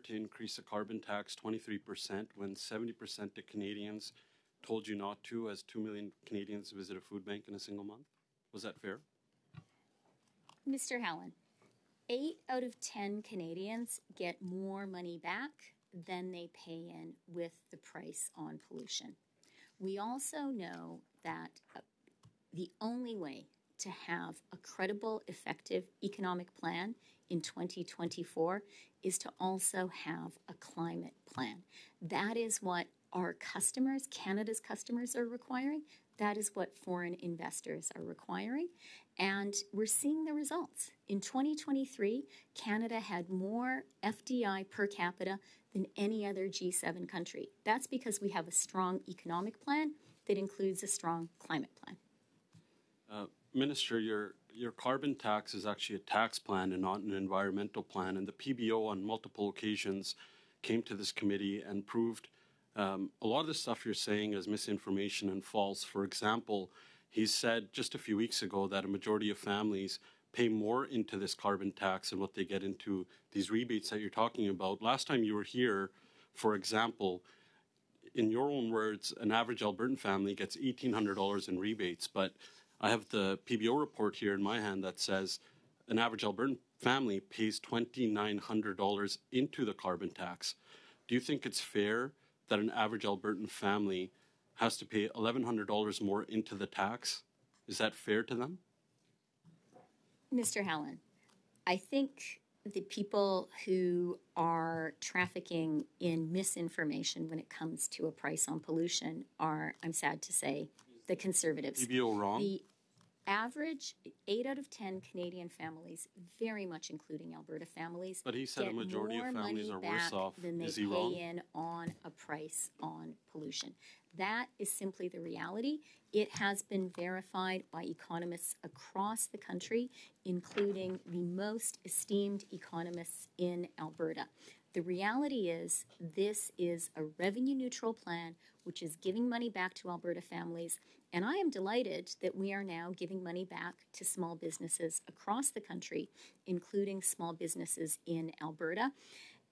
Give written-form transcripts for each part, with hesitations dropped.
to increase the carbon tax 23% when 70% of Canadians told you not to, as 2 million Canadians visit a food bank in a single month? Was that fair? Mr. Hallen, 8 out of 10 Canadians get more money back than they pay in with the price on pollution. We also know that the only way to have a credible, effective economic plan in 2024 is to also have a climate plan. That is what our customers, Canada's customers, are requiring. That is what foreign investors are requiring. And we're seeing the results. In 2023, Canada had more FDI per capita than any other G7 country. That's because we have a strong economic plan that includes a strong climate plan. Minister, your carbon tax is actually a tax plan and not an environmental plan. And the PBO on multiple occasions came to this committee and proved a lot of the stuff you're saying is misinformation and false. For example, he said just a few weeks ago that a majority of families pay more into this carbon tax than what they get into these rebates that you're talking about. Last time you were here, for example, in your own words, an average Albertan family gets $1,800 in rebates, but I have the PBO report here in my hand that says an average Albertan family pays $2,900 into the carbon tax. Do you think it's fair that an average Albertan family has to pay $1,100 more into the tax? Is that fair to them? Mr. Hallen, I think the people who are trafficking in misinformation when it comes to a price on pollution are, I'm sad to say, the Conservatives. PBO wrong? The average 8 out of 10 Canadian families, very much including Alberta families, but he said a majority of families are worse off. Than they pay in on a price on pollution. That is simply the reality. It has been verified by economists across the country, including the most esteemed economists in Alberta. The reality is this is a revenue-neutral plan which is giving money back to Alberta families, and I am delighted that we are now giving money back to small businesses across the country, including small businesses in Alberta.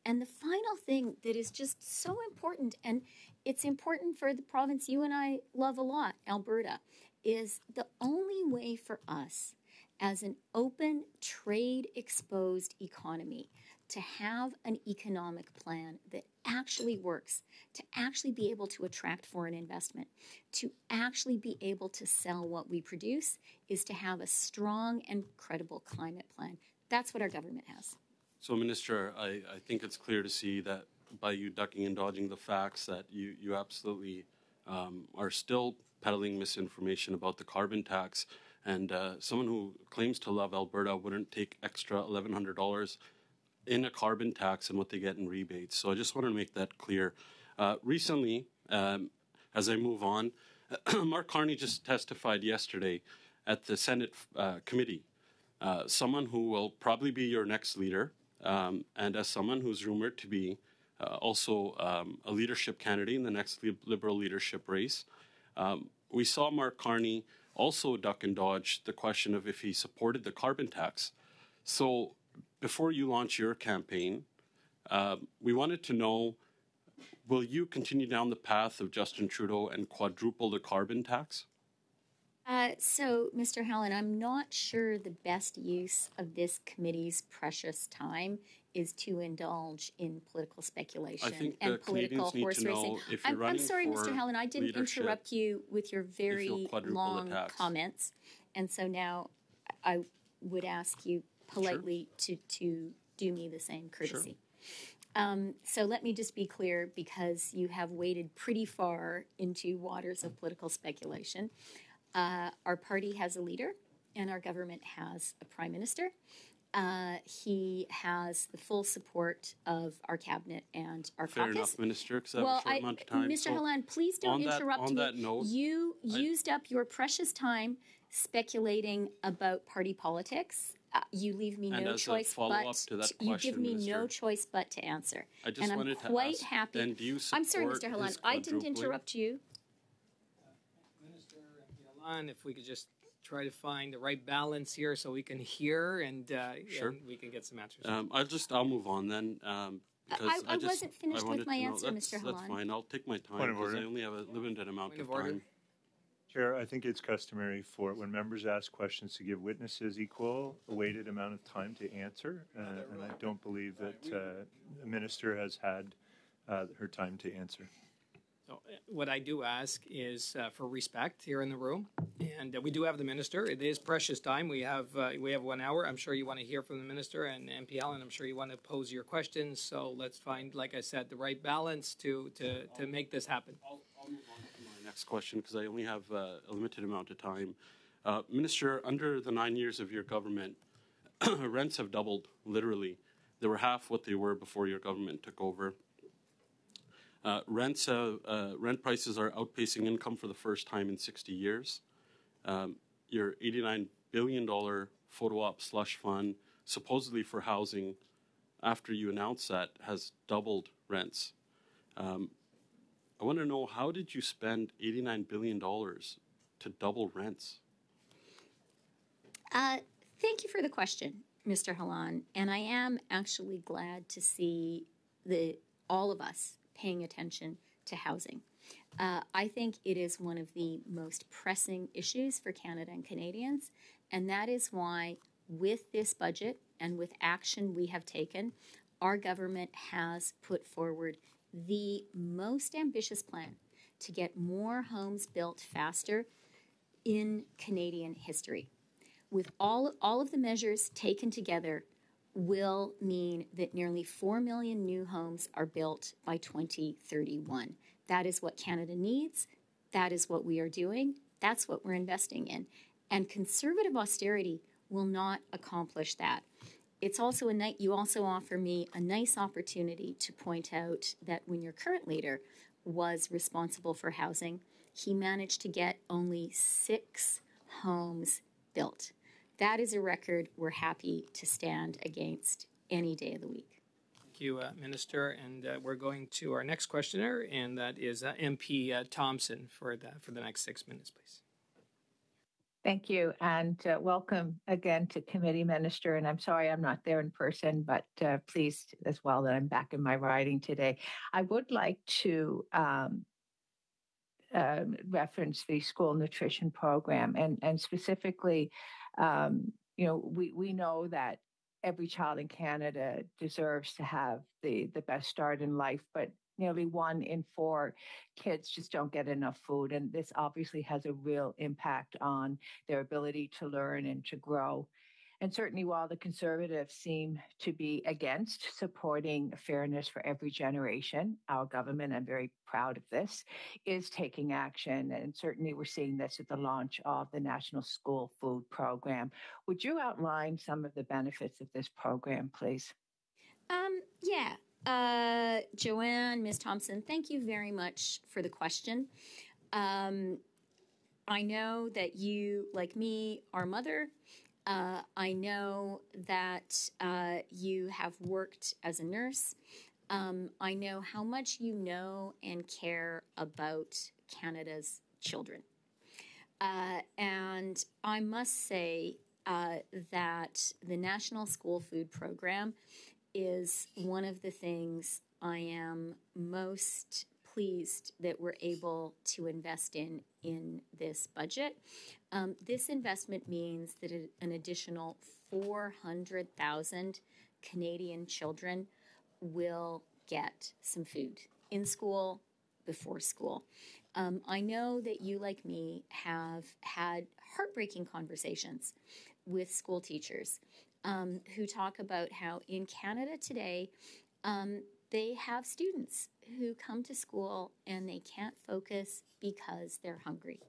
And the final thing that is just so important, and it's important for the province you and I love a lot, Alberta, is the only way for us as an open, trade-exposed economy to have an economic plan that actually works, to actually be able to attract foreign investment, to actually be able to sell what we produce, is to have a strong and credible climate plan. That's what our government has. So, Minister, I think it's clear to see that by you ducking and dodging the facts that you absolutely are still peddling misinformation about the carbon tax. And someone who claims to love Alberta wouldn't take extra $1,100 in a carbon tax and what they get in rebates. So I just want to make that clear. Recently, as I move on, Mark Carney just testified yesterday at the Senate committee, someone who will probably be your next leader, and as someone who's rumored to be also a leadership candidate in the next Liberal leadership race. We saw Mark Carney also duck and dodge the question of if he supported the carbon tax. So before you launch your campaign, we wanted to know, will you continue down the path of Justin Trudeau and quadruple the carbon tax? So, Mr. Hallen, I'm not sure the best use of this committee's precious time is to indulge in political speculation and political horse racing. I'm sorry, Mr. Hallen, I didn't interrupt you with your very long comments. And so now I would ask you politely to do me the same courtesy. So let me just be clear, because you have waded pretty far into waters of political speculation. Our party has a leader, and our government has a prime minister. He has the full support of our cabinet and our Fair caucus. Enough, Minister, because I have a short amount of time. Mr. Hallen, please don't interrupt me. Note, you used up your precious time speculating about party politics. You leave me no choice but you give me no choice but to answer. And I'm quite happy. Then do you support I'm sorry, Mr. Hallen, I didn't interrupt you. Minister Yalan, if we could just try to find the right balance here so we can hear and, and we can get some answers. I'll move on then. Because I wasn't finished with my answer, Mr. That's Halan. fine. I'll take my time Point of because I order. only have a limited amount Point of of order. time. Chair, I think it's customary for when members ask questions to give witnesses equal a weighted amount of time to answer, and I don't believe that the minister has had her time to answer. So what I do ask is for respect here in the room, and we do have the minister. It is precious time. We have 1 hour. I'm sure you want to hear from the minister, and MP Allen, I'm sure you want to pose your questions. So let's find, like I said, the right balance to make this happen. I'll move on to my next question because I only have a limited amount of time. Minister, under the 9 years of your government, rents have doubled, literally. They were half what they were before your government took over. Rent prices are outpacing income for the first time in 60 years. Your $89 billion photo op slush fund, supposedly for housing, after you announced that, has doubled rents. I want to know, how did you spend $89 billion to double rents? Thank you for the question, Mr. Halan. And I am actually glad to see all of us paying attention to housing. I think it is one of the most pressing issues for Canada and Canadians, and that is why with this budget and with action we have taken, our government has put forward the most ambitious plan to get more homes built faster in Canadian history. With all of the measures taken together, will mean that nearly 4 million new homes are built by 2031. That is what Canada needs. That is what we are doing. That's what we're investing in. And conservative austerity will not accomplish that. It's also you also offer me a nice opportunity to point out that when your current leader was responsible for housing, he managed to get only 6 homes built. That is a record we're happy to stand against any day of the week. Thank you, Minister. And we're going to our next questioner, and that is MP Thompson for the next 6 minutes, please. Thank you, and welcome again to committee, Minister. And I'm sorry I'm not there in person, but pleased as well that I'm back in my riding today. I would like to reference the school nutrition program, and specifically, we know that every child in Canada deserves to have the best start in life, but nearly 1 in 4 kids just don't get enough food. And this obviously has a real impact on their ability to learn and to grow. And certainly while the Conservatives seem to be against supporting fairness for every generation, our government, I'm very proud of this, is taking action. And certainly we're seeing this at the launch of the National School Food Program. Would you outline some of the benefits of this program, please? Joanne, Ms. Thompson, thank you very much for the question. I know that you, like me, are a mother. I know that you have worked as a nurse. I know how much you know and care about Canada's children. And I must say that the National School Food Program is one of the things I am most pleased that we're able to invest in this budget. This investment means that an additional 400,000 Canadian children will get some food in school, before school. I know that you, like me, have had heartbreaking conversations with school teachers who talk about how in Canada today, they have students who come to school and they can't focus because they're hungry.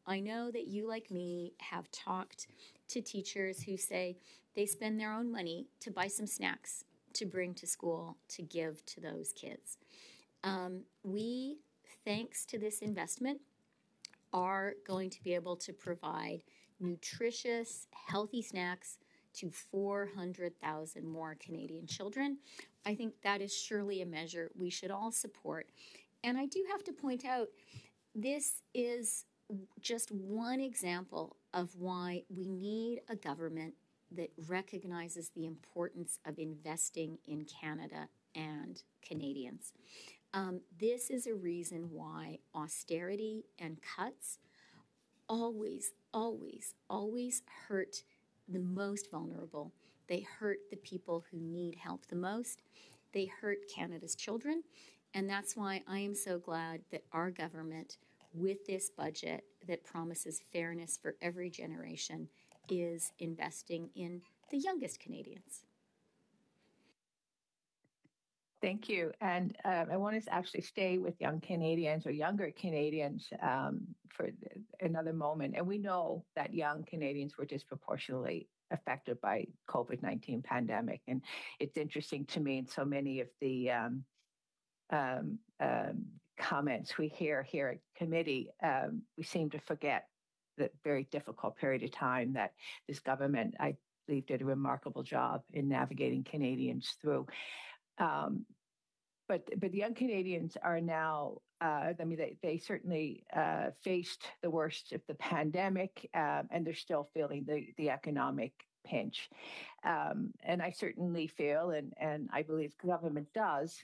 I know that you, like me, have talked to teachers who say they spend their own money to buy some snacks to bring to school to give to those kids. We, thanks to this investment, are going to be able to provide nutritious, healthy snacks to 400,000 more Canadian children. I think that is surely a measure we should all support. And I do have to point out, this is just one example of why we need a government that recognizes the importance of investing in Canada and Canadians. This is a reason why austerity and cuts always, always, always hurt the most vulnerable. They hurt the people who need help the most. They hurt Canada's children. And that's why I am so glad that our government, with this budget that promises fairness for every generation, is investing in the youngest Canadians. Thank you. And I want to actually stay with young Canadians or younger Canadians for another moment. And we know that young Canadians were disproportionately affected by COVID-19 pandemic. And it's interesting to me, in so many of the comments we hear here at committee, we seem to forget the very difficult period of time that this government, I believe, did a remarkable job in navigating Canadians through. But young Canadians are now, they certainly faced the worst of the pandemic, and they're still feeling the economic pinch. And I certainly feel, and I believe government does,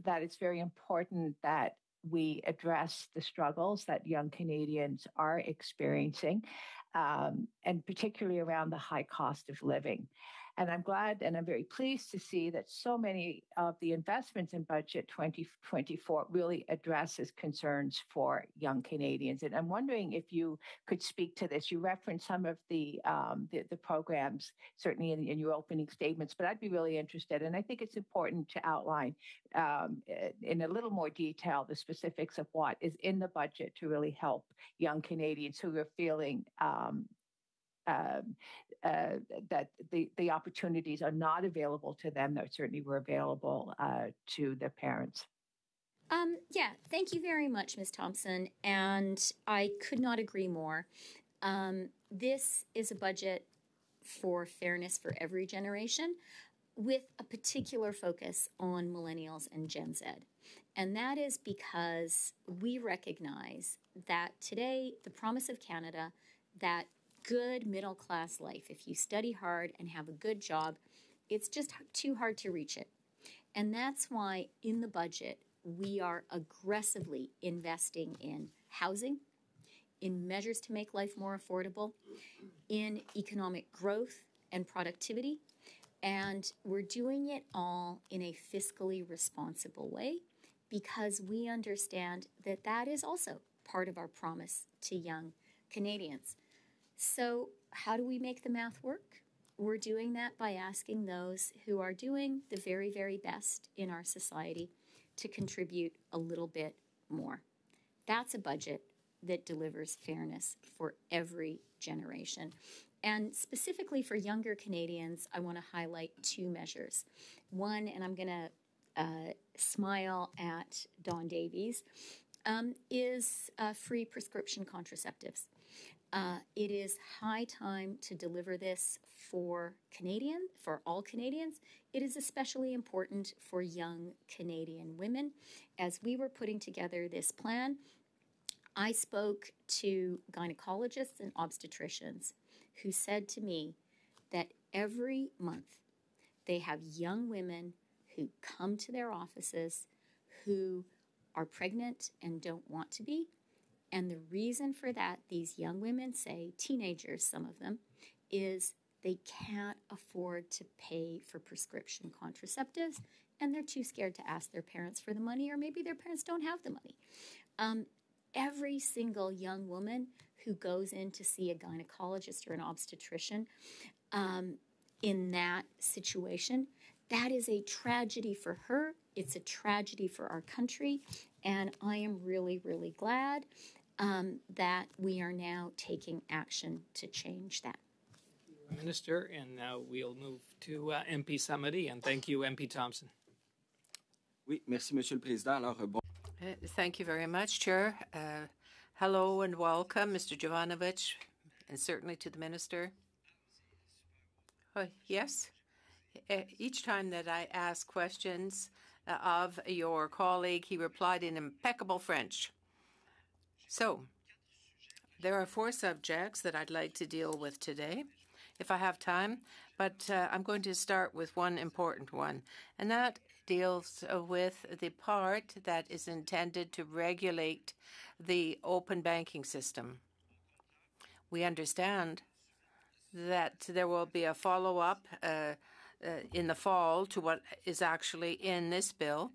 that it's very important that we address the struggles that young Canadians are experiencing, and particularly around the high cost of living. And I'm glad and I'm very pleased to see that so many of the investments in budget 2024 really addresses concerns for young Canadians. And I'm wondering if you could speak to this. You referenced some of the programs, certainly in your opening statements, but I'd be really interested. And I think it's important to outline in a little more detail the specifics of what is in the budget to really help young Canadians who are feeling that the opportunities are not available to them that certainly were available to their parents. Yeah, thank you very much, Ms. Thompson. And I could not agree more. This is a budget for fairness for every generation, with a particular focus on millennials and Gen Z. And that is because we recognize that today the promise of Canada, that good middle-class life, if you study hard and have a good job, it's just too hard to reach it. And that's why in the budget, we are aggressively investing in housing, in measures to make life more affordable, in economic growth and productivity, and we're doing it all in a fiscally responsible way because we understand that that is also part of our promise to young Canadians. So how do we make the math work? We're doing that by asking those who are doing the very, very best in our society to contribute a little bit more. That's a budget that delivers fairness for every generation. And specifically for younger Canadians, I want to highlight two measures. One, and I'm going to smile at Don Davies, is free prescription contraceptives. It is high time to deliver this for all Canadians. It is especially important for young Canadian women. As we were putting together this plan, I spoke to gynecologists and obstetricians who said to me that every month they have young women who come to their offices who are pregnant and don't want to be. And the reason for that, these young women say, teenagers, some of them, is they can't afford to pay for prescription contraceptives and they're too scared to ask their parents for the money, or maybe their parents don't have the money. Every single young woman who goes in to see a gynecologist or an obstetrician in that situation, that is a tragedy for her. It's a tragedy for our country. And I am really, really glad that we are now taking action to change that. Minister, and now we'll move to MP Samadi, and thank you, MP Thompson. Oui, merci, Monsieur le Président. Alors, bon. Thank you very much, Chair. Hello and welcome, Mr. Jovanovic, and certainly to the Minister. Yes, each time that I asked questions of your colleague, he replied in impeccable French. So, there are 4 subjects that I'd like to deal with today, if I have time. But I'm going to start with one important one, and that deals with the part that is intended to regulate the open banking system. We understand that there will be a follow-up in the fall to what is actually in this bill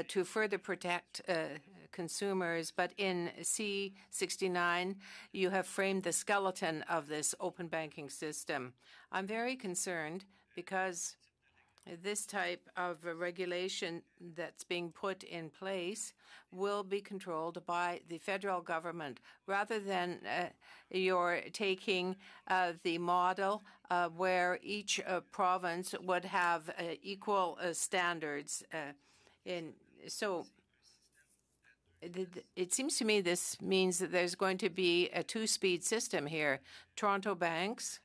to further protect consumers. But in C69, you have framed the skeleton of this open banking system. I'm very concerned because this type of regulation that's being put in place will be controlled by the federal government rather than you're taking the model where each province would have equal standards. So it seems to me this means that there's going to be a two-speed system here. Toronto banks,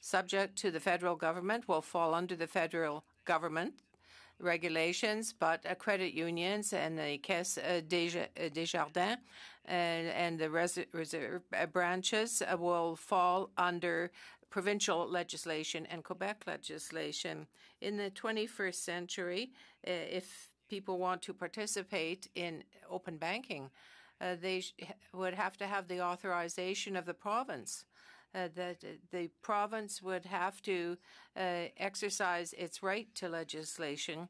subject to the federal government, will fall under the federal government regulations, but credit unions and the Caisse Desjardins and the reserve branches will fall under provincial legislation and Quebec legislation. In the 21st century, if people want to participate in open banking, they would have to have the authorization of the province. That the province would have to exercise its right to legislation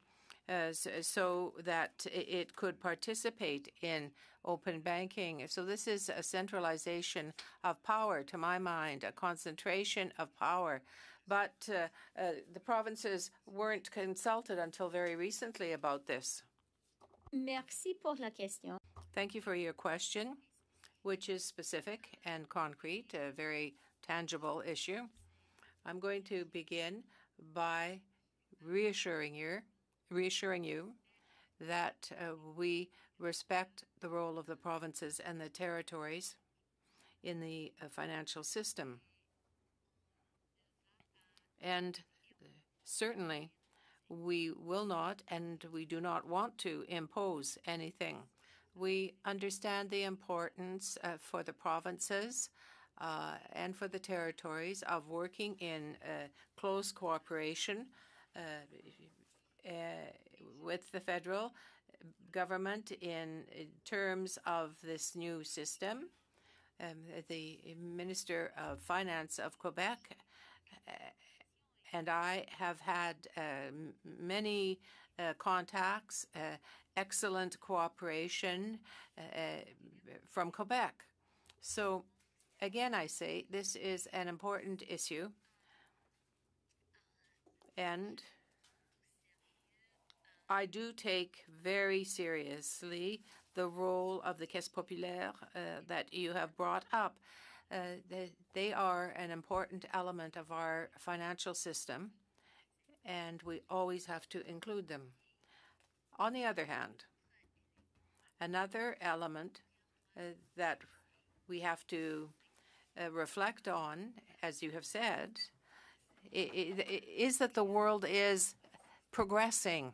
so that it could participate in open banking. So this is a centralization of power, to my mind, a concentration of power. But the provinces weren't consulted until very recently about this. Merci pour la question. Thank you for your question, which is specific and concrete, a very tangible issue. I'm going to begin by reassuring you that we respect the role of the provinces and the territories in the financial system. And certainly, we will not and we do not want to impose anything. We understand the importance for the provinces and for the territories of working in close cooperation with the federal government in terms of this new system. The Minister of Finance of Quebec and I have had many contacts, excellent cooperation from Quebec. So again, I say this is an important issue, and I do take very seriously the role of the Caisse Populaire that you have brought up. They are an important element of our financial system, and we always have to include them. On the other hand, another element that we have to reflect on, as you have said, is that the world is progressing.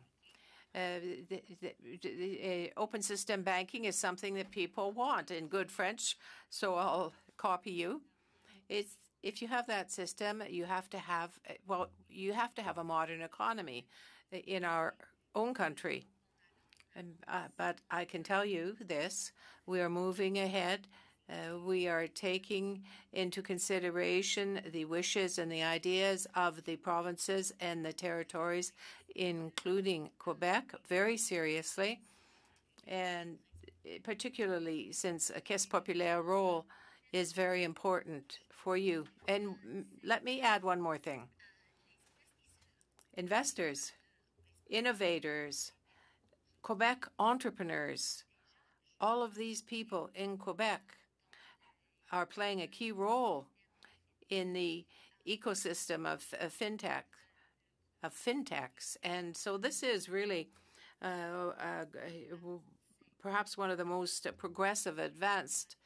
Open system banking is something that people want in good French, so I'll copy you. If you have that system, you have to have a modern economy in our own country. But I can tell you this: we are moving ahead. We are taking into consideration the wishes and the ideas of the provinces and the territories, including Quebec, very seriously, and particularly since a Caisse Populaire role is very important for you. And let me add one more thing. Investors, innovators, Quebec entrepreneurs, all of these people in Quebec are playing a key role in the ecosystem of fintechs. And so this is really perhaps one of the most progressive, advanced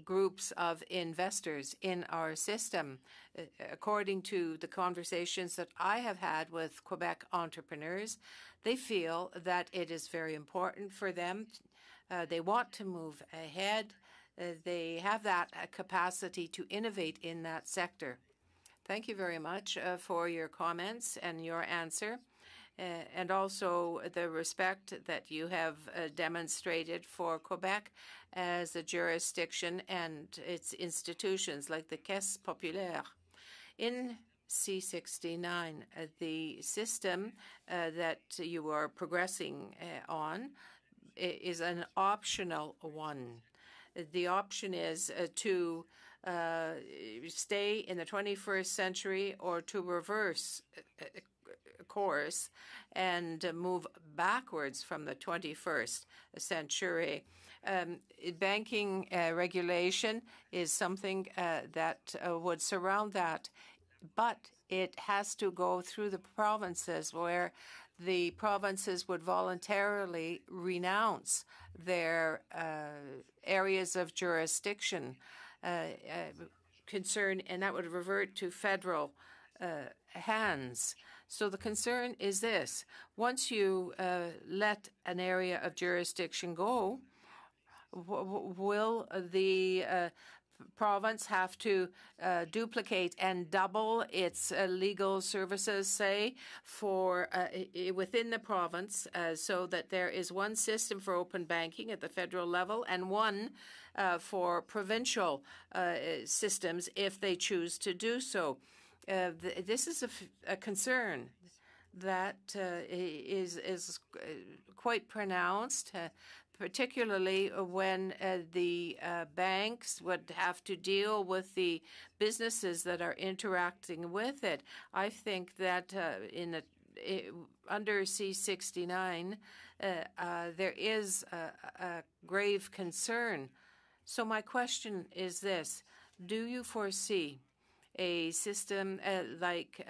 groups of investors in our system. According to the conversations that I have had with Quebec entrepreneurs, they feel that it is very important for them. They want to move ahead. They have that capacity to innovate in that sector. Thank you very much for your comments and your answer, and also the respect that you have demonstrated for Quebec as a jurisdiction and its institutions like the Caisse Populaire. In C69, the system that you are progressing on is an optional one. The option is to stay in the 21st century or to reverse course and move backwards from the 21st century. Banking regulation is something that would surround that, but it has to go through the provinces, where the provinces would voluntarily renounce their areas of jurisdiction concern, and that would revert to federal hands. So the concern is this: once you let an area of jurisdiction go, will the province have to duplicate and double its legal services, say, for within the province, so that there is one system for open banking at the federal level and one for provincial systems if they choose to do so? This is a concern that is quite pronounced, particularly when the banks would have to deal with the businesses that are interacting with it. I think that under C69, there is a grave concern. So my question is this: do you foresee a system like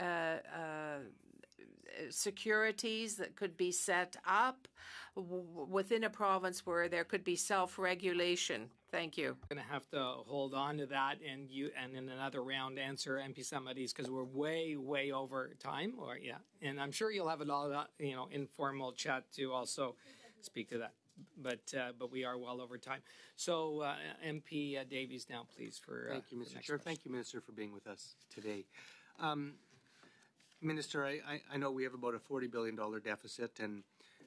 securities that could be set up within a province where there could be self-regulation? Thank you. We're going to have to hold on to that, and in another round answer MP Summities, because we're way over time. And I'm sure you'll have a lot of informal chat to also speak to that. But we are well over time. So MP Davies now, please. Thank you, Mr. Chair. Thank you, Minister, for being with us today. Minister, I know we have about a $40 billion deficit, and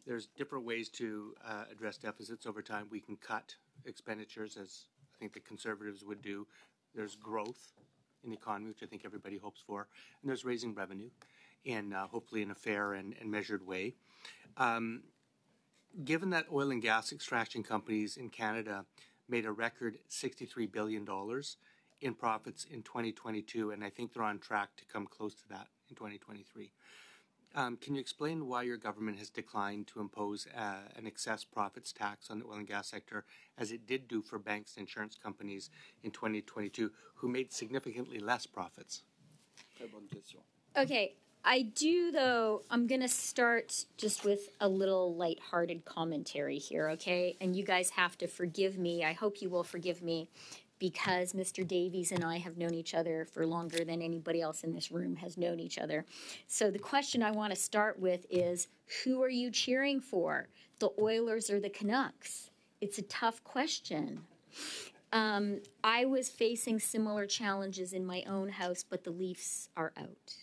there's different ways to address deficits over time. We can cut expenditures, as I think the Conservatives would do. There's growth in the economy, which I think everybody hopes for, and there's raising revenue, and hopefully in a fair and measured way. Given that oil and gas extraction companies in Canada made a record $63 billion in profits in 2022, and I think they're on track to come close to that in 2023. Can you explain why your government has declined to impose an excess profits tax on the oil and gas sector, as it did do for banks and insurance companies in 2022, who made significantly less profits? Okay, I do, though. I'm going to start just with a little lighthearted commentary here, okay? And you guys have to forgive me. I hope you will forgive me, because Mr. Davies and I have known each other for longer than anybody else in this room has known each other. So the question I want to start with is, who are you cheering for, the Oilers or the Canucks? It's a tough question. I was facing similar challenges in my own house, but the Leafs are out.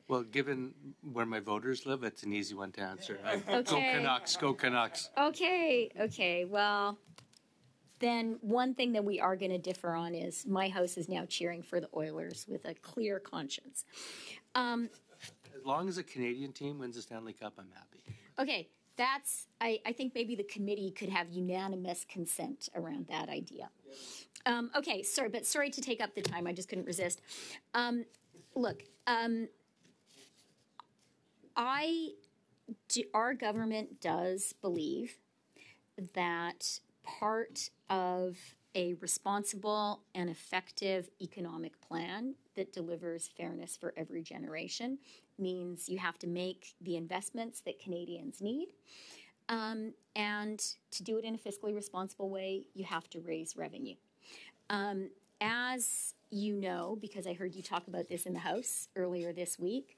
Well, given where my voters live, it's an easy one to answer. Okay. Go Canucks, go Canucks. Okay. Well, then one thing that we are going to differ on is my house is now cheering for the Oilers with a clear conscience. As long as a Canadian team wins the Stanley Cup, I'm happy. Okay, I think maybe the committee could have unanimous consent around that idea. Okay, sorry to take up the time. I just couldn't resist. Our government does believe that part of a responsible and effective economic plan that delivers fairness for every generation means you have to make the investments that Canadians need. And to do it in a fiscally responsible way, you have to raise revenue. As you know, because I heard you talk about this in the House earlier this week,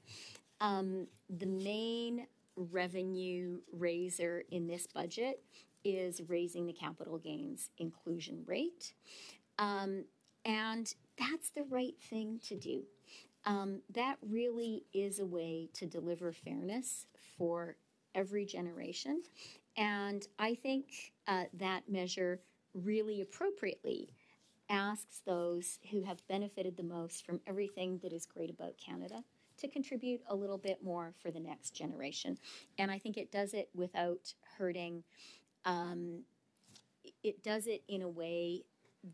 the main revenue raiser in this budget is raising the capital gains inclusion rate. And that's the right thing to do. that really is a way to deliver fairness for every generation. And I think that measure really appropriately asks those who have benefited the most from everything that is great about Canada to contribute a little bit more for the next generation. And I think it does it without hurting. It does it in a way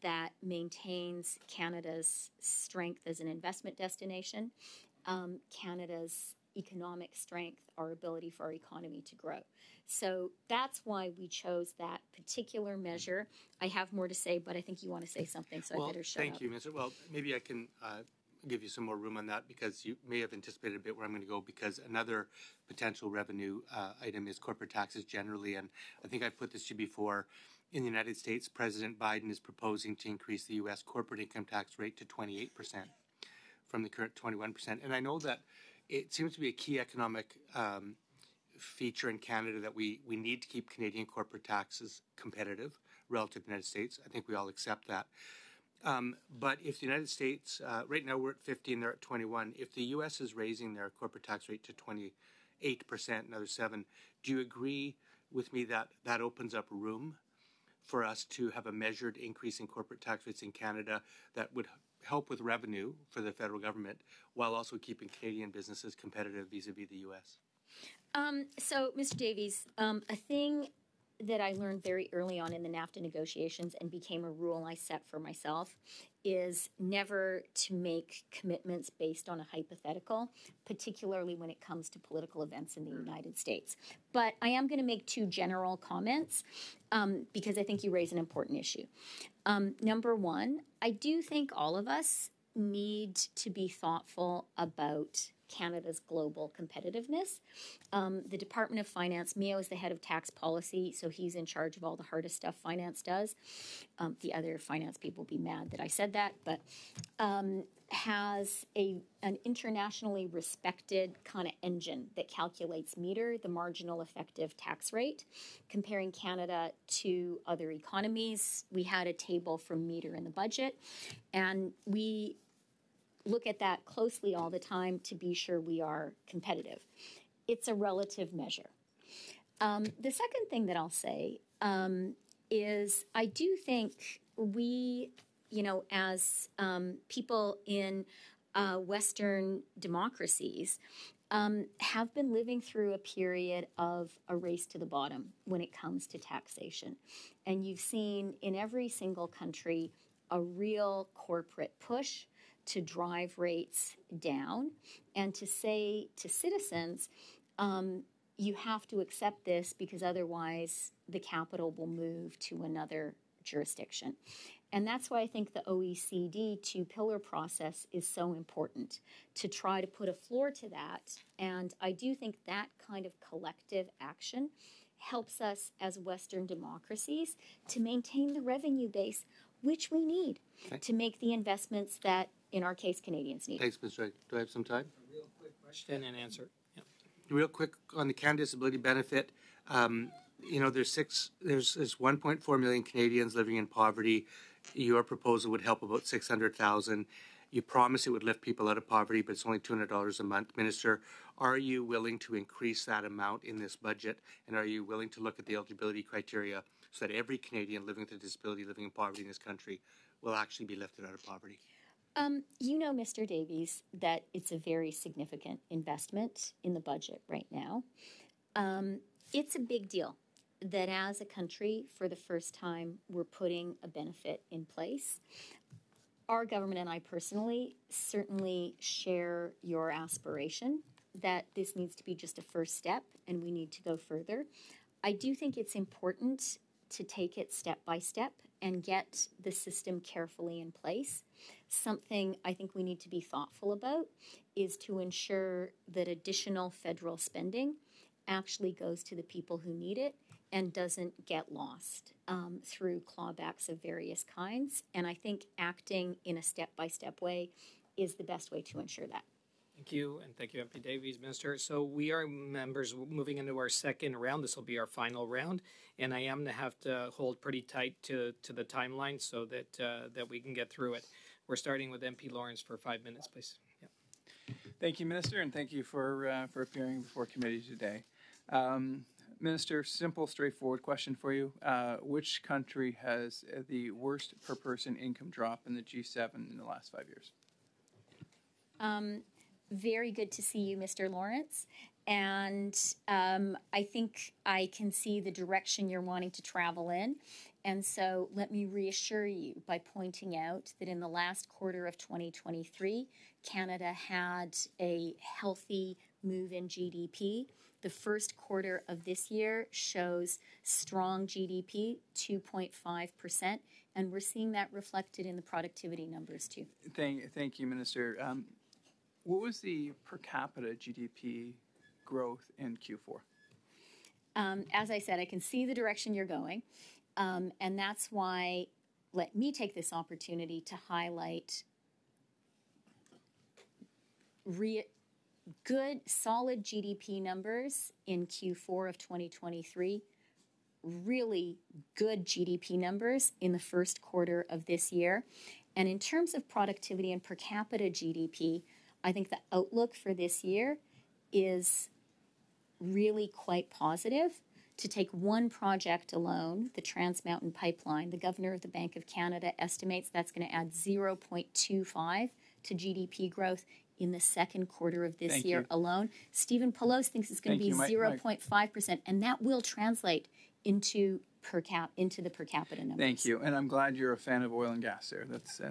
that maintains Canada's strength as an investment destination, Canada's economic strength, our ability for our economy to grow. So that's why we chose that particular measure. I have more to say, but I think you want to say something, so I better shut up. Thank you, Mr. Well, maybe I can give you some more room on that because you may have anticipated a bit where I'm going to go because another potential revenue item is corporate taxes generally. And I think I've put this to you before. In the United States, President Biden is proposing to increase the U.S. corporate income tax rate to 28% from the current 21%. And I know that it seems to be a key economic feature in Canada that we need to keep Canadian corporate taxes competitive relative to the United States. I think we all accept that. But if the United States, right now we're at 50 and they're at 21, if the U.S. is raising their corporate tax rate to 28%, another 7, do you agree with me that that opens up room for us to have a measured increase in corporate tax rates in Canada that would help with revenue for the federal government while also keeping Canadian businesses competitive vis-a-vis the U.S.? So, Mr. Davies, a thing that I learned very early on in the NAFTA negotiations and became a rule I set for myself is never to make commitments based on a hypothetical, particularly when it comes to political events in the United States. But I am going to make 2 general comments because I think you raise an important issue. Number one, I do think all of us need to be thoughtful about Canada's global competitiveness. The Department of Finance, Mio is the head of tax policy, so he's in charge of all the hardest stuff finance does. The other finance people will be mad that I said that, but has an internationally respected kind of engine that calculates METR, the marginal effective tax rate, comparing Canada to other economies. We had a table from METR in the budget, and we look at that closely all the time to be sure we are competitive. It's a relative measure. The second thing that I'll say is I do think we, as people in Western democracies, have been living through a period of a race to the bottom when it comes to taxation. And you've seen in every single country a real corporate push to drive rates down and to say to citizens, you have to accept this because otherwise the capital will move to another jurisdiction. And that's why I think the OECD 2-pillar process is so important, to try to put a floor to that. And I do think that kind of collective action helps us as Western democracies to maintain the revenue base, which we need to make the investments that, in our case, Canadians need. Thanks, Ms. Wright. Do I have some time? A real quick question and answer. Yep. Real quick on the Canada Disability Benefit. There's 1.4 million Canadians living in poverty. Your proposal would help about 600,000. You promised it would lift people out of poverty, but it's only $200 a month. Minister, are you willing to increase that amount in this budget? And are you willing to look at the eligibility criteria so that every Canadian living with a disability, living in poverty in this country, will actually be lifted out of poverty? Mr. Davies, that it's a very significant investment in the budget right now. It's a big deal that as a country, for the first time, we're putting a benefit in place. Our government and I personally certainly share your aspiration that this needs to be just a first step and we need to go further. I do think it's important to take it step by step and get the system carefully in place. Something I think we need to be thoughtful about is to ensure that additional federal spending actually goes to the people who need it and doesn't get lost through clawbacks of various kinds. And I think acting in a step-by-step way is the best way to ensure that. Thank you, and thank you, MP Davies, Minister. So we are members moving into our second round. This will be our final round, and I am going to have to hold pretty tight to the timeline so that we can get through it. We're starting with MP Lawrence for 5 minutes, please. Yeah. Thank you, Minister, and thank you for appearing before committee today. Minister, simple, straightforward question for you. Which country has the worst per-person income drop in the G7 in the last 5 years? Very good to see you, Mr. Lawrence. And I think I can see the direction you're wanting to travel in. And so let me reassure you by pointing out that in the last quarter of 2023, Canada had a healthy move in GDP. The first quarter of this year shows strong GDP, 2.5%, and we're seeing that reflected in the productivity numbers too. Thank you, Minister. What was the per capita GDP growth in Q4? As I said, I can see the direction you're going, and that's why let me take this opportunity to highlight good, solid GDP numbers in Q4 of 2023, really good GDP numbers in the first quarter of this year. And in terms of productivity and per capita GDP, I think the outlook for this year is really quite positive. To take one project alone, the Trans Mountain Pipeline, the Governor of the Bank of Canada estimates that's going to add 0.25 to GDP growth in the second quarter of this year alone. Stephen Pelosi thinks it's going to be 0.5%, and that will translate into the per capita numbers. Thank you, and I'm glad you're a fan of oil and gas there. That's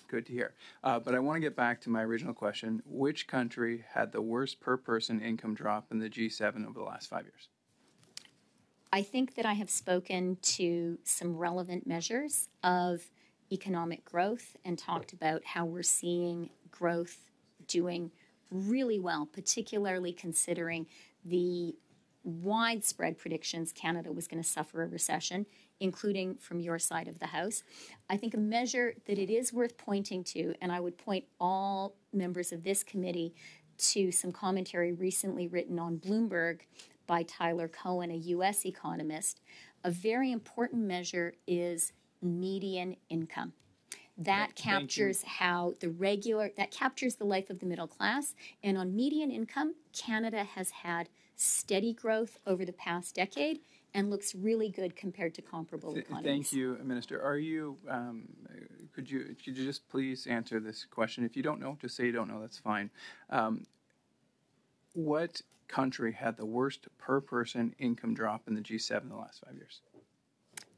good to hear. But I want to get back to my original question. Which country had the worst per-person income drop in the G7 over the last 5 years? I think that I have spoken to some relevant measures of economic growth and talked about how we're seeing growth doing really well, particularly considering the widespread predictions Canada was going to suffer a recession, including from your side of the House. I think a measure that it is worth pointing to, and I would point all members of this committee to some commentary recently written on Bloomberg by Tyler Cohen, a U.S. economist, a very important measure is median income. That captures that captures the life of the middle class. And on median income, Canada has had steady growth over the past decade and looks really good compared to comparable economies. Thank you, Minister. Are you? Could you just please answer this question? If you don't know, just say you don't know. That's fine. What country had the worst per-person income drop in the G7 in the last 5 years?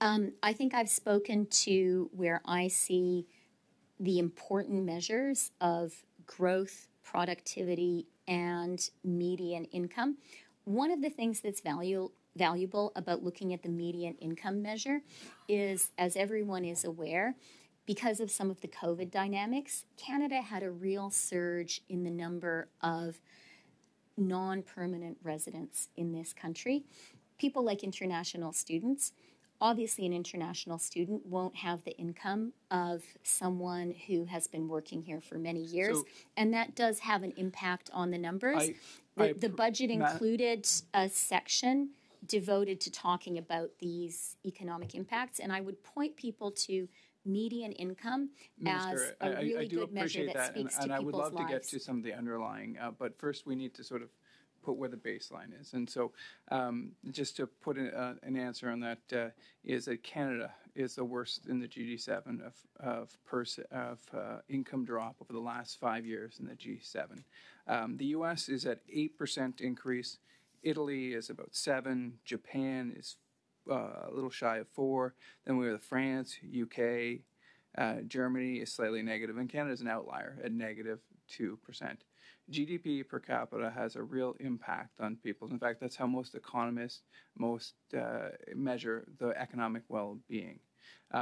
I think I've spoken to where I see the important measures of growth, productivity, and median income. One of the things that's valuable about looking at the median income measure is, as everyone is aware, because of some of the COVID dynamics, Canada had a real surge in the number of non-permanent residents in this country. People like international students. Obviously, an international student won't have the income of someone who has been working here for many years, and that does have an impact on the numbers. The budget included a section devoted to talking about these economic impacts, and I would point people to median income Minister, as a really I do good measure appreciate that speaks to and I would love people's to get lives. to some of the underlying, but first we need to sort of put where the baseline is. And so just to put an answer on that is that Canada is the worst in the G7 of income drop over the last 5 years in the G7. The U.S. is at 8% increase. Italy is about 7%. Japan is a little shy of 4%. Then we have France, UK, Germany is slightly negative, and Canada is an outlier at negative 2%. GDP per capita has a real impact on people. In fact, that's how most economists measure the economic well-being.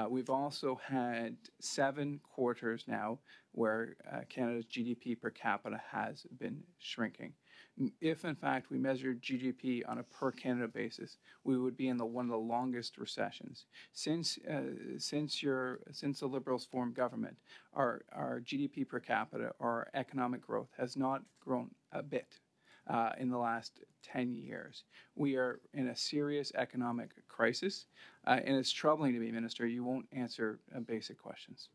We've also had 7 quarters now where Canada's GDP per capita has been shrinking. If, in fact, we measured GDP on a per-Canada basis, we would be in one of the longest recessions. Since the Liberals formed government, our GDP per capita, our economic growth, has not grown a bit in the last 10 years. We are in a serious economic crisis, and it's troubling to me, Minister. You won't answer basic questions.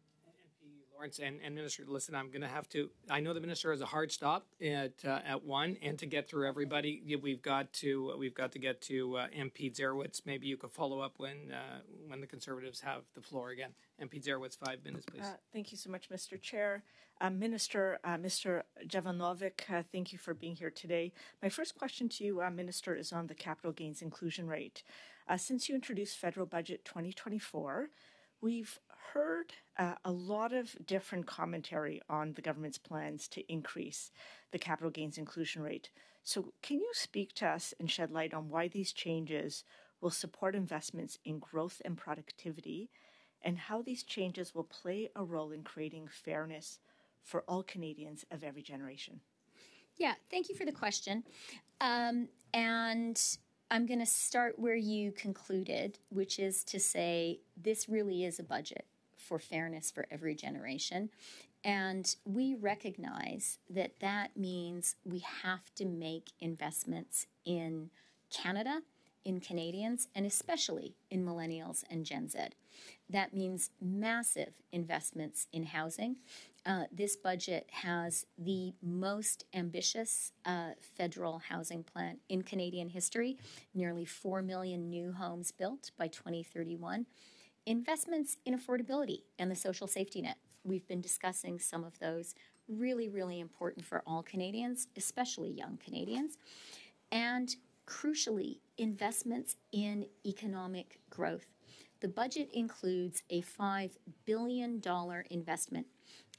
Lawrence and Minister, listen, I'm going to have to. I know the minister has a hard stop at 1, and to get through everybody, we've got to get to MP Zerowitz. Maybe you could follow up when the Conservatives have the floor again. MP Zerowitz, 5 minutes, please. Thank you so much, Mr. Chair. Minister, Mr. Jovanovic, thank you for being here today. My first question to you, Minister, is on the capital gains inclusion rate. Since you introduced Federal Budget 2024, we've heard a lot of different commentary on the government's plans to increase the capital gains inclusion rate. So can you speak to us and shed light on why these changes will support investments in growth and productivity, and how these changes will play a role in creating fairness for all Canadians of every generation? Yeah, thank you for the question. And I'm going to start where you concluded, which is to say this really is a budget for fairness for every generation. And we recognize that that means we have to make investments in Canada, in Canadians, and especially in millennials and Gen Z. That means massive investments in housing. This budget has the most ambitious federal housing plan in Canadian history, nearly 4 million new homes built by 2031. Investments in affordability and the social safety net. We've been discussing some of those, really, really important for all Canadians, especially young Canadians. And crucially, investments in economic growth. The budget includes a $5 billion investment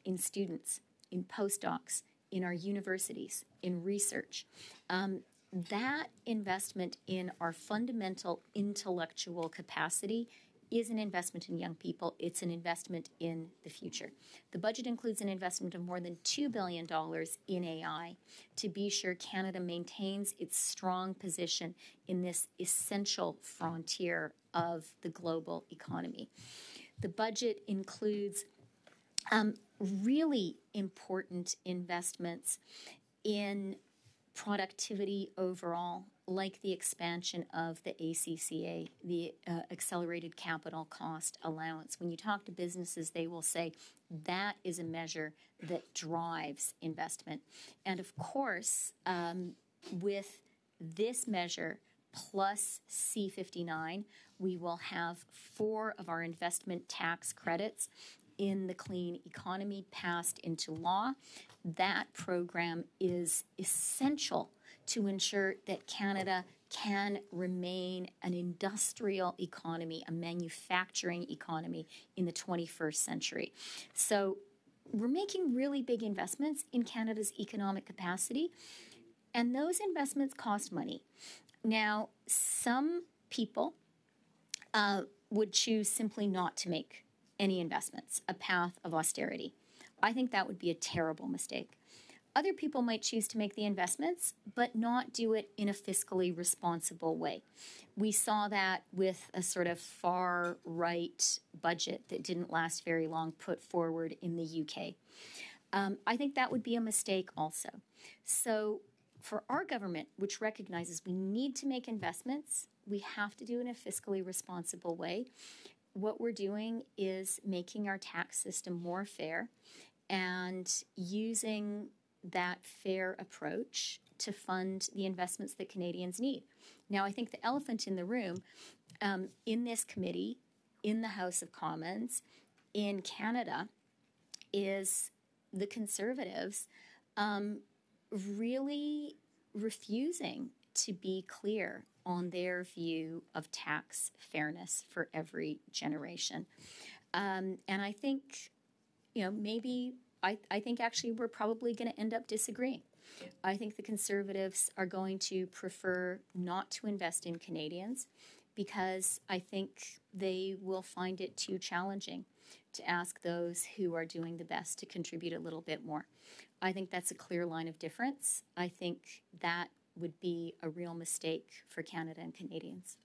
in students, in postdocs, in our universities, in research. That investment in our fundamental intellectual capacity is an investment in young people. It's an investment in the future. The budget includes an investment of more than $2 billion in AI to be sure Canada maintains its strong position in this essential frontier of the global economy. The budget includes really important investments in productivity overall, like the expansion of the ACCA, the Accelerated Capital Cost Allowance. When you talk to businesses, they will say that is a measure that drives investment. And of course, with this measure plus C-59, we will have 4 of our investment tax credits in the clean economy passed into law. That program is essential to ensure that Canada can remain an industrial economy, a manufacturing economy in the 21st century. So we're making really big investments in Canada's economic capacity, and those investments cost money. Now, some people would choose simply not to make any investments, a path of austerity. I think that would be a terrible mistake. Other people might choose to make the investments, but not do it in a fiscally responsible way. We saw that with a sort of far-right budget that didn't last very long put forward in the UK. I think that would be a mistake also. So for our government, which recognizes we need to make investments, we have to do it in a fiscally responsible way. What we're doing is making our tax system more fair and using that fair approach to fund the investments that Canadians need. Now, I think the elephant in the room in this committee, in the House of Commons, in Canada, is the Conservatives really refusing to be clear on their view of tax fairness for every generation. And I think, maybe, I think actually we're probably going to end up disagreeing. I think the Conservatives are going to prefer not to invest in Canadians because I think they will find it too challenging to ask those who are doing the best to contribute a little bit more. I think that's a clear line of difference. I think that would be a real mistake for Canada and Canadians.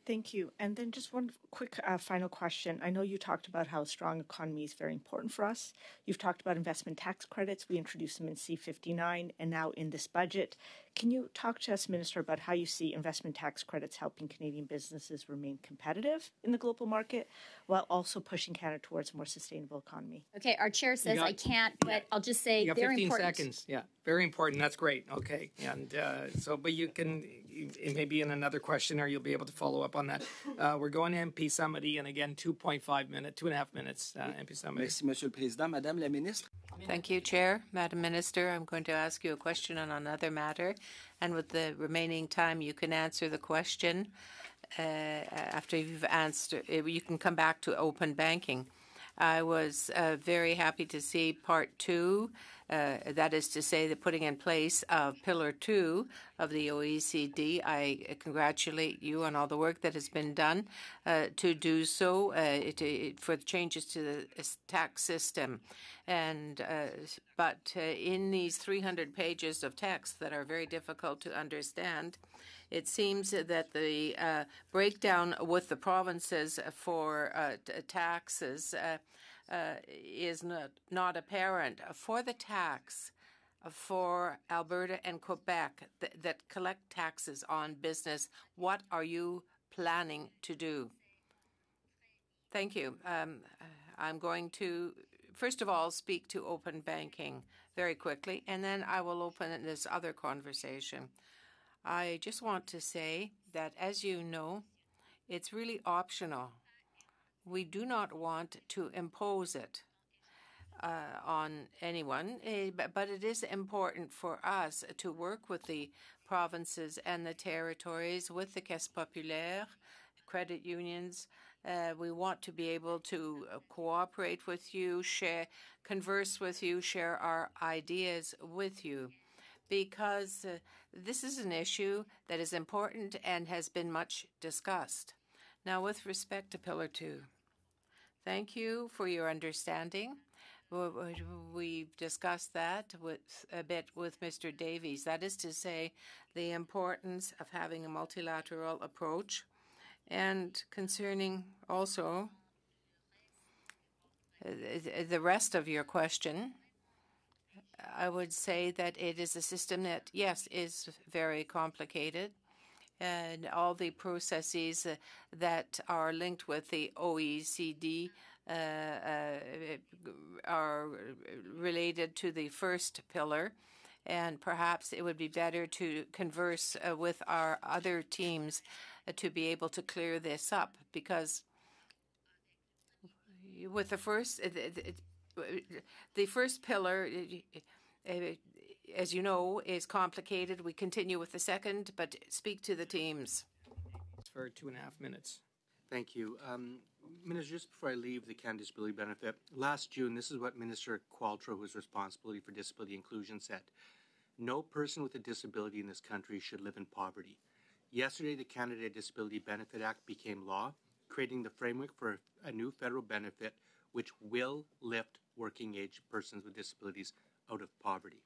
Thank you. And then just one quick final question. I know you talked about how a strong economy is very important for us. You've talked about investment tax credits. We introduced them in C-59 and now in this budget. Can you talk to us, Minister, about how you see investment tax credits helping Canadian businesses remain competitive in the global market while also pushing Canada towards a more sustainable economy? Okay, our chair says I can't, but I'll just say You got they're 15 important. seconds. Yeah, very important. That's great. Okay, and but you can maybe in another question, or you'll be able to follow up on that. We're going to MP Summity, and again, 2.5 minutes, 2.5 minutes, MP Summity. Merci, Monsieur le Président. Madame la Ministre. Thank you, Chair. Madam Minister, I'm going to ask you a question on another matter, and with the remaining time, you can answer the question. After you've answered, you can come back to open banking. I was very happy to see Part 2, that is to say, the putting in place of Pillar 2 of the OECD. I congratulate you on all the work that has been done to do so for the changes to the tax system. But in these 300 pages of text that are very difficult to understand, it seems that the breakdown with the provinces for taxes is not apparent. For the tax for Alberta and Quebec that collect taxes on business, what are you planning to do? Thank you. I'm going to, first of all, speak to open banking very quickly, and then I will open this other conversation. I just want to say that, as you know, it's really optional. We do not want to impose it on anyone, but it is important for us to work with the provinces and the territories, with the Caisse Populaire, credit unions. We want to be able to cooperate with you, converse with you, share our ideas with you, because this is an issue that is important and has been much discussed. Now, with respect to Pillar 2, thank you for your understanding. We've discussed that a bit with Mr. Davies. That is to say, the importance of having a multilateral approach, and concerning also the rest of your question, I would say that it is a system that, yes, is very complicated, and all the processes that are linked with the OECD are related to the first pillar, and perhaps it would be better to converse with our other teams to be able to clear this up, because with the first pillar, as you know, is complicated. We continue with the second, but speak to the teams. For 2.5 minutes. Thank you. Minister, just before I leave the Canada Disability Benefit, last June, this is what Minister Qualtrough, who has responsibility for disability inclusion, said. No person with a disability in this country should live in poverty. Yesterday, the Canada Disability Benefit Act became law, creating the framework for a new federal benefit which will lift working-age persons with disabilities out of poverty.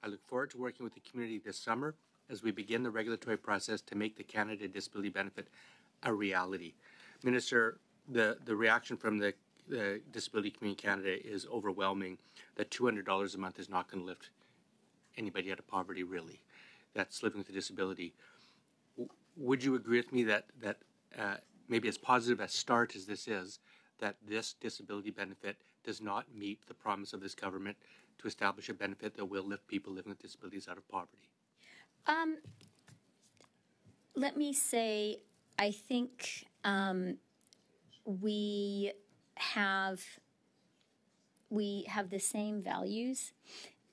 I look forward to working with the community this summer as we begin the regulatory process to make the Canada Disability Benefit a reality. Minister, the reaction from the disability community in Canada is overwhelming, that $200 a month is not going to lift anybody out of poverty, really. That's living with a disability. Would you agree with me that maybe as positive a start as this is, that this disability benefit does not meet the promise of this government to establish a benefit that will lift people living with disabilities out of poverty? Let me say, I think we have the same values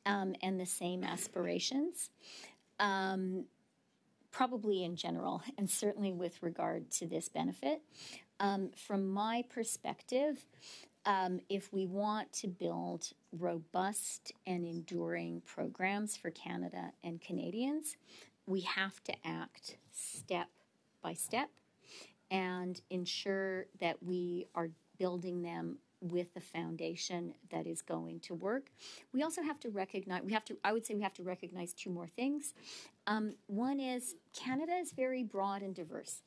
and the same aspirations, probably in general, and certainly with regard to this benefit. From my perspective, if we want to build robust and enduring programs for Canada and Canadians, we have to act step by step and ensure that we are building them with a foundation that is going to work. We also have to recognize, I would say we have to recognize two more things. One is Canada is very broad and diverse.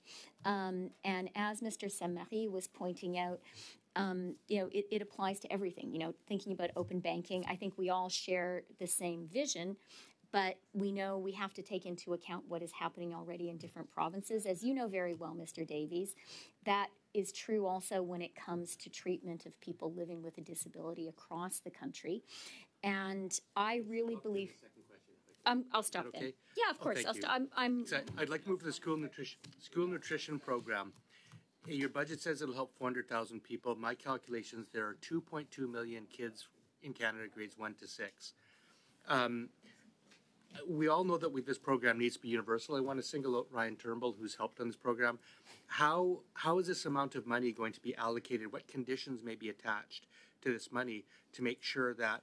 And as Mr. Saint-Marie was pointing out, it applies to everything. Thinking about open banking, I think we all share the same vision, but we know we have to take into account what is happening already in different provinces. As you know very well, Mr. Davies, that is true also when it comes to treatment of people living with a disability across the country. And I really believe... I'll stop okay? then. Yeah, of course. I'll stop. I'd like to move to the school nutrition program. Your budget says it'll help 400,000 people. My calculations, there are 2.2 million kids in Canada, grades 1 to 6. We all know that this program needs to be universal. I want to single out Ryan Turnbull, who's helped on this program. How is this amount of money going to be allocated? What conditions may be attached to this money to make sure that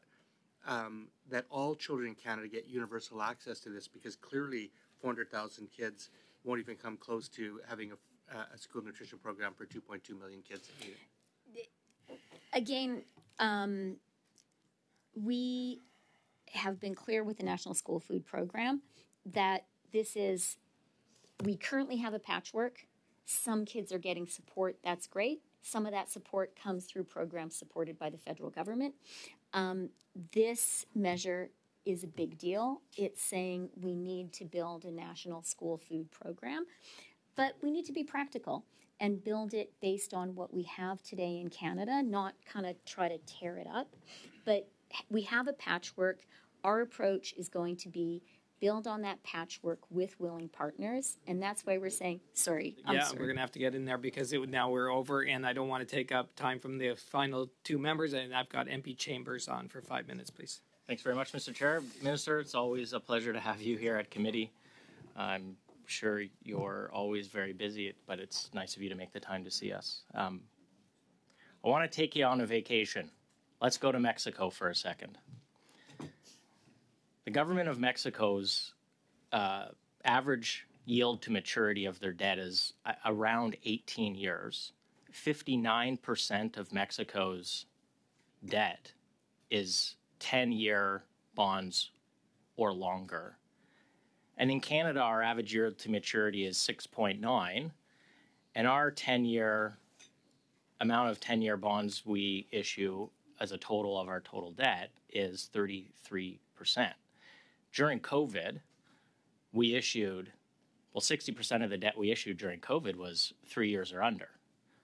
that all children in Canada get universal access to this? Because clearly 400,000 kids won't even come close to having a school nutrition program for 2.2 million kids. Again, we have been clear with the National School Food Program that we currently have a patchwork. Some kids are getting support. That's great. Some of that support comes through programs supported by the federal government. This measure is a big deal. It's saying we need to build a national school food program, but we need to be practical and build it based on what we have today in Canada, not kind of try to tear it up. But we have a patchwork. Our approach is going to be build on that patchwork with willing partners, and that's why we're saying, sorry. We're going to have to get in there because now we're over, and I don't want to take up time from the final two members, and I've got MP Chambers on for 5 minutes, please. Thanks very much, Mr. Chair. Minister, it's always a pleasure to have you here at committee. I'm sure you're always very busy, but it's nice of you to make the time to see us. I want to take you on a vacation. Let's go to Mexico for a second. The government of Mexico's average yield to maturity of their debt is around 18 years. 59% of Mexico's debt is 10-year bonds or longer. And in Canada, our average yield to maturity is 6.9, and our 10-year amount of 10-year bonds we issue as a total of our total debt is 33%. During COVID, we issued, 60% of the debt we issued during COVID was 3 years or under.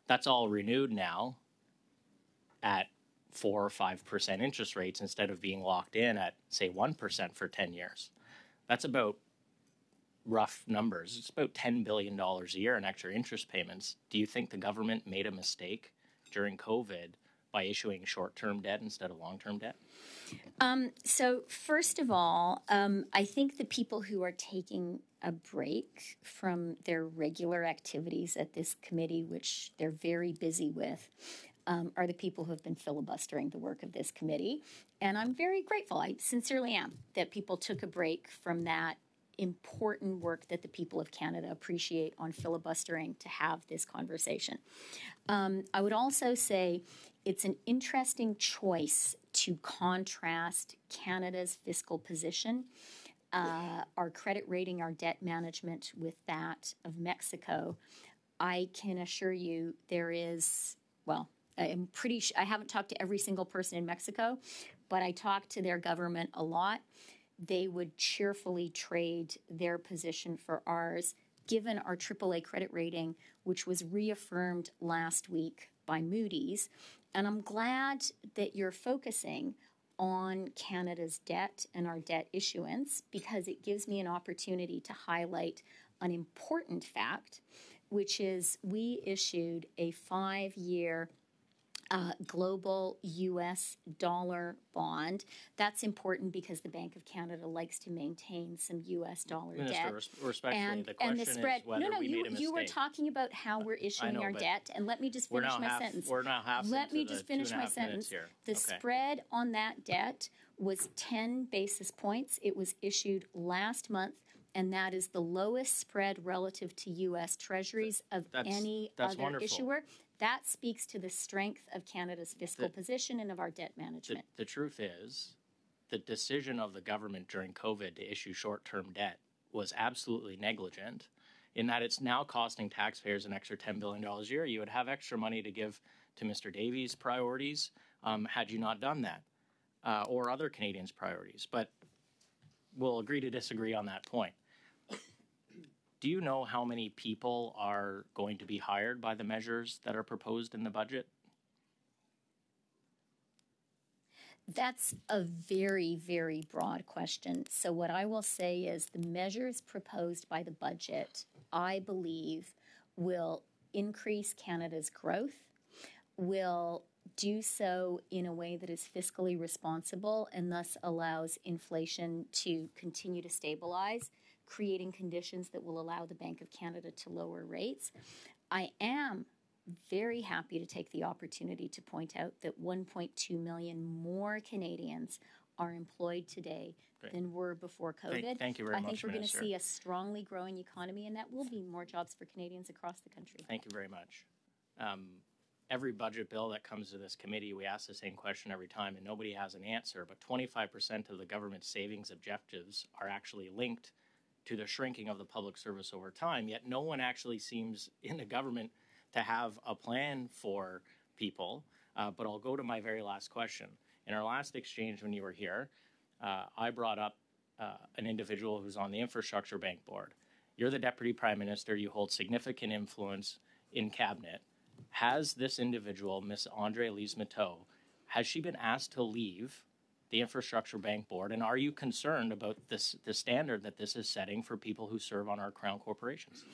That's all renewed now at 4 or 5% interest rates instead of being locked in at, say, 1% for 10 years. That's about rough numbers. It's about $10 billion a year in extra interest payments. Do you think the government made a mistake during COVID by issuing short-term debt instead of long-term debt? So first of all, I think the people who are taking a break from their regular activities at this committee, which they're very busy with, are the people who have been filibustering the work of this committee. And I'm very grateful, I sincerely am, that people took a break from that important work that the people of Canada appreciate on filibustering to have this conversation. I would also say it's an interesting choice to contrast Canada's fiscal position, our credit rating, our debt management with that of Mexico. I can assure you there is, I haven't talked to every single person in Mexico, but I talked to their government a lot. They would cheerfully trade their position for ours, given our AAA credit rating, which was reaffirmed last week by Moody's. And I'm glad that you're focusing on Canada's debt and our debt issuance, because it gives me an opportunity to highlight an important fact, which is we issued a 5-year global U.S. dollar bond. That's important because the Bank of Canada likes to maintain some U.S. dollar debt. Respectfully, the question the spread, is whether we made a mistake. You were talking about how we're issuing our debt, and let me just finish my sentence. We're now half Let me just finish my sentence. Here. The spread on that debt was 10 basis points. It was issued last month, and that is the lowest spread relative to U.S. Treasuries of any other wonderful. Issuer. That speaks to the strength of Canada's fiscal position and of our debt management. The truth is, the decision of the government during COVID to issue short-term debt was absolutely negligent in that it's now costing taxpayers an extra $10 billion a year. You would have extra money to give to Mr. Davies' priorities had you not done that, or other Canadians' priorities. But we'll agree to disagree on that point. Do you know how many people are going to be hired by the measures that are proposed in the budget? That's a very, very broad question. So what I will say is the measures proposed by the budget, I believe, will increase Canada's growth, will do so in a way that is fiscally responsible and thus allows inflation to continue to stabilize, creating conditions that will allow the Bank of Canada to lower rates. I am very happy to take the opportunity to point out that 1.2 million more Canadians are employed today than were before COVID. Thank you very much, I think we're going to Minister. see a strongly growing economy, and that will be more jobs for Canadians across the country. Thank you very much. Every budget bill that comes to this committee, we ask the same question every time, and nobody has an answer. But 25% of the government's savings objectives are actually linked to the shrinking of the public service over time, yet no one actually seems in the government to have a plan for people. But I'll go to my very last question. In our last exchange when you were here, I brought up an individual who's on the Infrastructure Bank Board. You're the Deputy Prime Minister. You hold significant influence in Cabinet. Has this individual, Ms. Andre-Lise Mateau, has she been asked to leave the Infrastructure Bank Board? And are you concerned about the standard that this is setting for people who serve on our Crown corporations?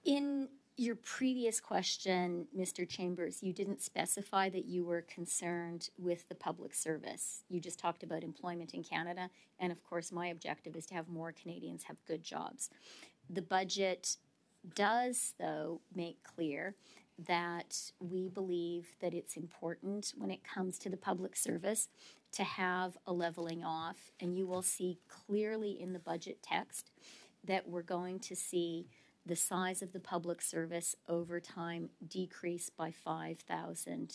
In your previous question, Mr. Chambers, you didn't specify that you were concerned with the public service. You just talked about employment in Canada. And of course, my objective is to have more Canadians have good jobs. The budget does, though, make clear that we believe that it's important when it comes to the public service to have a leveling off. And you will see clearly in the budget text that we're going to see the size of the public service over time decrease by 5,000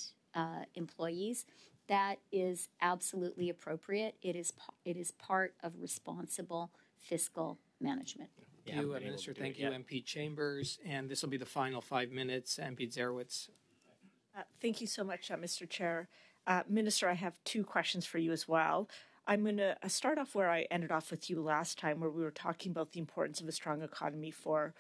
employees. That is absolutely appropriate. It is part of responsible fiscal management. Thank you, Minister. Thank you, MP Chambers. And this will be the final 5 minutes. MP Zerowitz. Thank you so much, Mr. Chair. Minister, I have two questions for you as well. I'm going to start off where I ended off with you last time, where we were talking about the importance of a strong economy for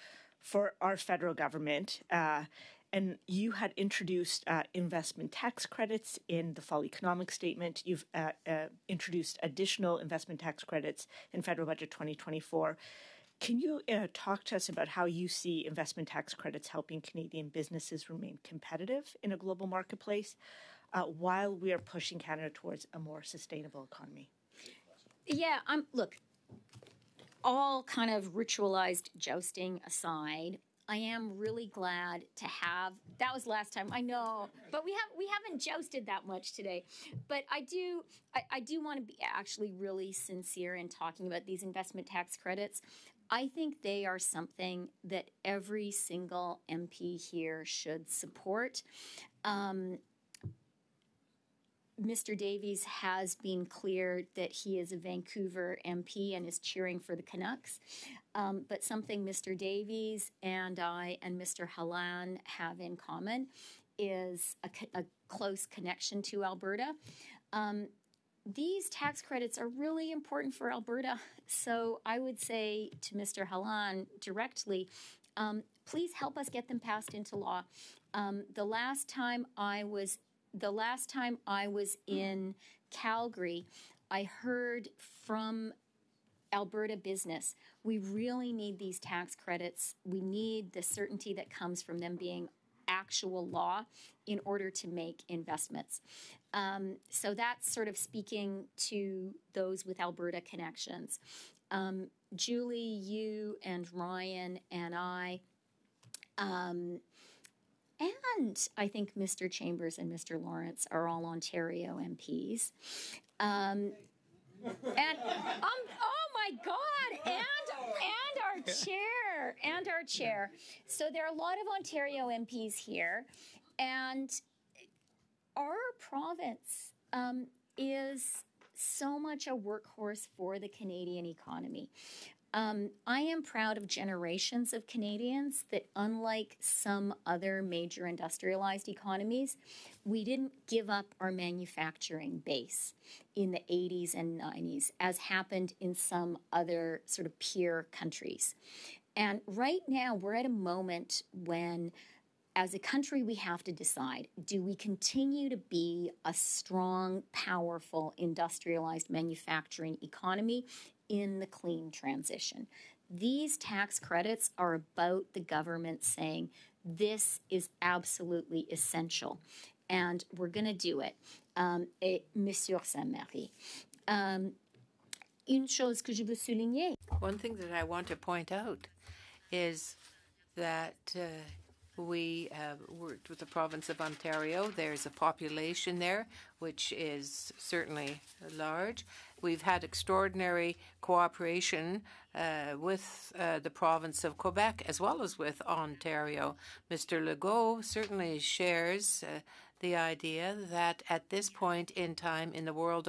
our federal government. And you had introduced investment tax credits in the fall economic statement. You've introduced additional investment tax credits in federal budget 2024. Can you talk to us about how you see investment tax credits helping Canadian businesses remain competitive in a global marketplace while we are pushing Canada towards a more sustainable economy? Yeah, look, all kind of ritualized jousting aside, I am really glad to have, that was last time, I know, but we haven't jousted that much today. But I do want to be actually really sincere in talking about these investment tax credits. I think they are something that every single MP here should support. Mr. Davies has been clear that he is a Vancouver MP and is cheering for the Canucks. But something Mr. Davies and I and Mr. Halan have in common is a close connection to Alberta. These tax credits are really important for Alberta. So I would say to Mr. Halan directly, please help us get them passed into law. The last time I was in Calgary, I heard from Alberta business, we really need these tax credits. We need the certainty that comes from them being actual law in order to make investments. So that's sort of speaking to those with Alberta connections. Julie, you and Ryan and I, and I think Mr. Chambers and Mr. Lawrence are all Ontario MPs. And oh my God, and our chair. So there are a lot of Ontario MPs here, and our province is so much a workhorse for the Canadian economy. I am proud of generations of Canadians that, unlike some other major industrialized economies, we didn't give up our manufacturing base in the 80s and 90s, as happened in some other sort of peer countries. And right now, we're at a moment when, as a country, we have to decide, do we continue to be a strong, powerful, industrialized manufacturing economy in the clean transition? These tax credits are about the government saying this is absolutely essential, and we're going to do it. Et Monsieur Saint-Marie, une chose que je veux souligner. One thing that I want to point out is that we worked with the province of Ontario. There's a population there which is certainly large. We've had extraordinary cooperation with the province of Quebec as well as with Ontario. Mr. Legault certainly shares the idea that at this point in time in the world